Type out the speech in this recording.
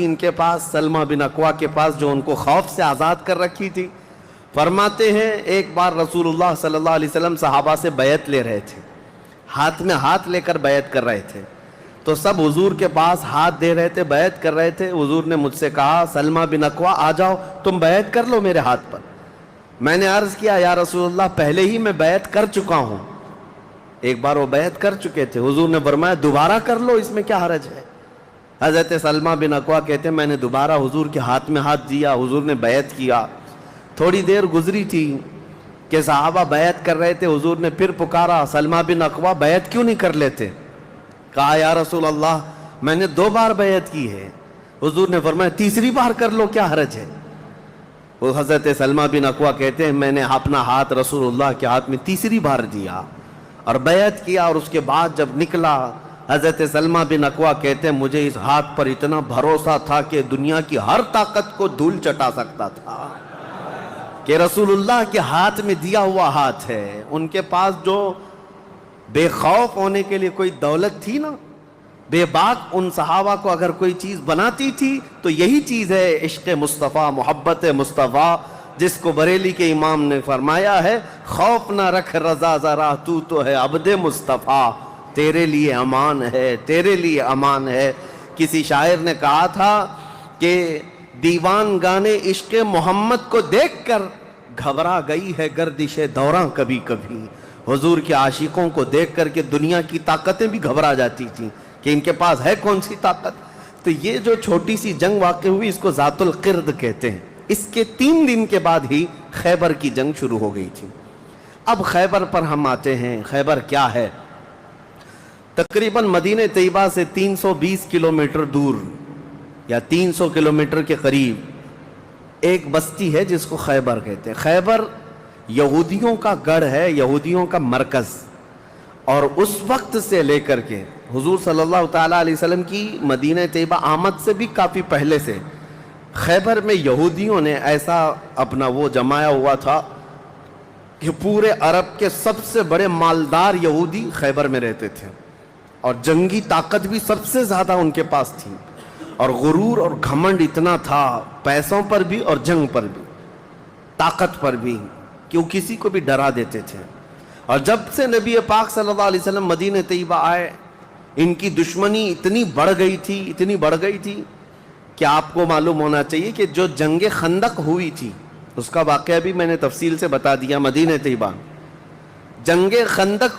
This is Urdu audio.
ان کے پاس سلمہ بن اکوا کے پاس جو ان کو خوف سے آزاد کر رکھی تھی. فرماتے ہیں ایک بار رسول اللہ صلی اللہ علیہ وسلم صحابہ سے بیعت لے رہے تھے, ہاتھ میں ہاتھ لے کر بیعت کر رہے تھے, تو سب حضور کے پاس ہاتھ دے رہے تھے, بیعت کر رہے تھے. حضور نے مجھ سے کہا سلمہ بن اکوا آ جاؤ, تم بیعت کر لو میرے ہاتھ پر. میں نے عرض کیا یا رسول اللہ پہلے ہی میں بیعت کر چکا ہوں. ایک بار وہ بیعت کر چکے تھے. حضور نے فرمایا دوبارہ کر لو, اس میں کیا حرج ہے. حضرت سلمہ بن اکوا کہتے ہیں میں نے دوبارہ حضور کے ہاتھ میں ہاتھ دیا, حضور نے بیعت کیا. تھوڑی دیر گزری تھی کہ صحابہ بیعت کر رہے تھے. حضور نے پھر پکارا سلمہ بن اکوا بیعت کیوں نہیں کر لیتے. کہا یا رسول اللہ میں نے 2 بار بیعت کی ہے. حضور نے فرمایا تیسری بار کر لو, کیا حرج ہے. وہ حضرت سلمہ بن اکوا کہتے ہیں میں نے اپنا ہاتھ رسول اللہ کے ہاتھ میں تیسری بار دیا اور بیعت کیا, اور اس کے بعد جب نکلا حضرت سلمہ بن اکوا کہتے ہیں مجھے اس ہاتھ پر اتنا بھروسہ تھا کہ دنیا کی ہر طاقت کو دھول چٹا سکتا تھا, کہ رسول اللہ کے ہاتھ میں دیا ہوا ہاتھ ہے. ان کے پاس جو بے خوف ہونے کے لیے کوئی دولت تھی نا, بے باک ان صحابہ کو اگر کوئی چیز بناتی تھی تو یہی چیز ہے عشق مصطفیٰ, محبت مصطفیٰ, جس کو بریلی کے امام نے فرمایا ہے خوف نہ رکھ رضا ذرا تو ہے عبد مصطفیٰ, تیرے لیے امان ہے, تیرے لیے امان ہے. کسی شاعر نے کہا تھا کہ دیوان گانے عشق محمد کو دیکھ کر گھبرا گئی ہے گردش دوراں کبھی کبھی. حضور کے عاشقوں کو دیکھ کر کے دنیا کی طاقتیں بھی گھبرا جاتی تھیں کہ ان کے پاس ہے کون سی طاقت. تو یہ جو چھوٹی سی جنگ واقع ہوئی اس کو ذات القرد کہتے ہیں. اس کے 3 دن کے بعد ہی خیبر کی جنگ شروع ہو گئی تھی. اب خیبر پر ہم آتے ہیں. خیبر کیا ہے؟ تقریباً مدینہ طیبہ سے 320 کلومیٹر دور یا 300 کلومیٹر کے قریب ایک بستی ہے جس کو خیبر کہتے ہیں. خیبر یہودیوں کا گڑھ ہے, یہودیوں کا مرکز. اور اس وقت سے لے کر کے حضور صلی اللہ تعالیٰ علیہ وسلم کی مدینہ طیبہ آمد سے بھی کافی پہلے سے خیبر میں یہودیوں نے ایسا اپنا وہ جمایا ہوا تھا کہ پورے عرب کے سب سے بڑے مالدار یہودی خیبر میں رہتے تھے, اور جنگی طاقت بھی سب سے زیادہ ان کے پاس تھی, اور غرور اور گھمنڈ اتنا تھا پیسوں پر بھی اور جنگ پر بھی, طاقت پر بھی, کہ وہ کسی کو بھی ڈرا دیتے تھے. اور جب سے نبی پاک صلی اللہ علیہ وسلم مدینہ طیبہ آئے ان کی دشمنی اتنی بڑھ گئی تھی کہ آپ کو معلوم ہونا چاہیے کہ جو جنگ خندق ہوئی تھی اس کا واقعہ بھی میں نے تفصیل سے بتا دیا. مدینہ طیبہ جنگ خندق